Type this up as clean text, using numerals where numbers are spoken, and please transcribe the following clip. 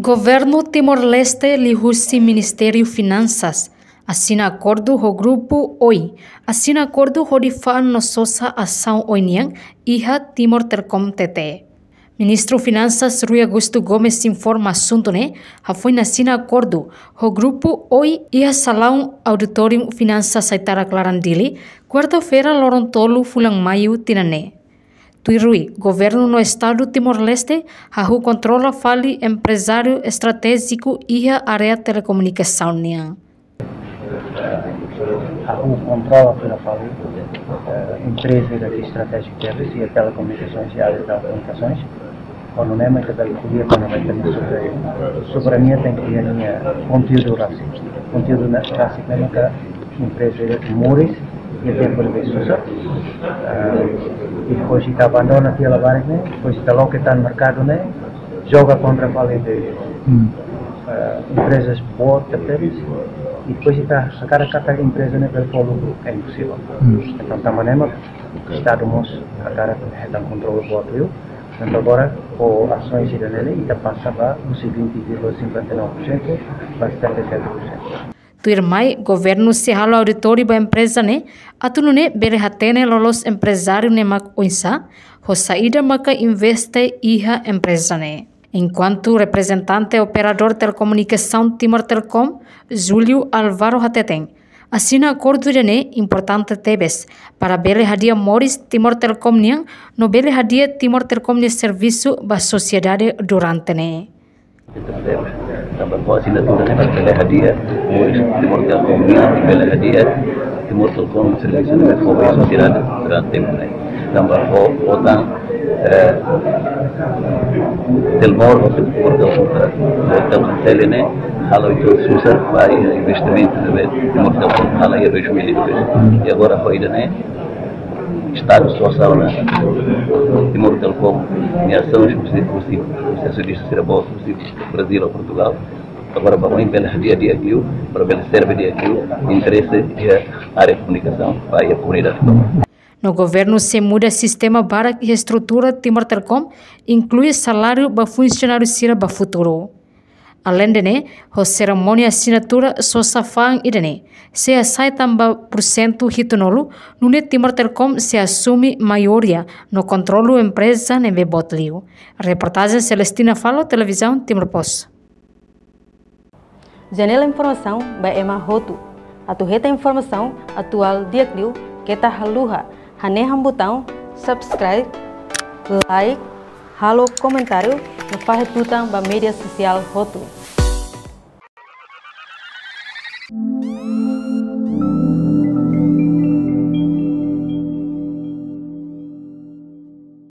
Governo Timor-Leste lihusi Ministério Finanças. Assina acordo ho grupo OI. Assina acordo ho difaan no sosa ação oiniang iha Timor Telkom TT. Ministro Finanças Rui Augusto Gomes informa assunto ne hafoi assina acordo ho grupo OI iha salão Auditorium Finanças Saitara Clarandili quarta-feira lorontolo fulang maio tinane. Tuirui, governo no estado Timor-Leste, hahu controla fali empresário estratégico iha área telecomunicação niang. Hahu controla pela fali empresa estratégica deles e a telecomunicações e a área de telecomunicações. Quando não é mais da colher, quando vai ter soberania tem que ter conteúdo rássico. Conteúdo rássico é que empresa de Mores e tempo de Susa. E depois está abandona aquela barra, depois está logo que está no mercado, joga contra a fali de empresas boas, e depois está a cada empresa pelo lucro é impossível. Então também o Estado moço a cara tem controle do apoio. Então agora com ações nele está passando a 20,59% para 77%. Tuirmai, governo se halo auditório ba empresa ne, atunune berehatene lolos empresário ne mak oinsa, ho saída maka investe iha empresa ne. Enquanto representante operador telecomunicação Timor Telkom, Júlio Alvaro Hateteng, assina acordo ne importante tebes para bele hadia Moris Timor Telkom niang no bele hadia Timor Telkom ne serviço ba sociedade durante ne. Tambah assinatura bela hadiah Moris Timor Telkom niang bela hadiah Timor Telkom serviço de apoio sociedade durante tempo ne. Tambah otang Telmor Timor Telkom telene halo itu susah para investimento de Timor Telkom halo ya 2002 e agora foi né Estado social na Timor Telkom em ações possível processo de ser bom Brasil ou Portugal agora vamos pela dia aqui para pela serve dia aqui interesse a área de comunicação para a comunidade. No governo se muda sistema para e estrutura Timor Telkom inclui salário para funcionário sira para futuro. Além de ne, a cerimônia assinatura só safang idene, se asai tambah % hitunolu, nune Timor Telkom se assume maioria no controlo empresa neve botliu. Reportagem Celestina Falo, televisão Timor Post. Janela informação by Emma Hotu. Atuheta informação atual diakliu kita haluha, haneham botão subscribe, like, halo comentário no tutang ba media sosial Hotu.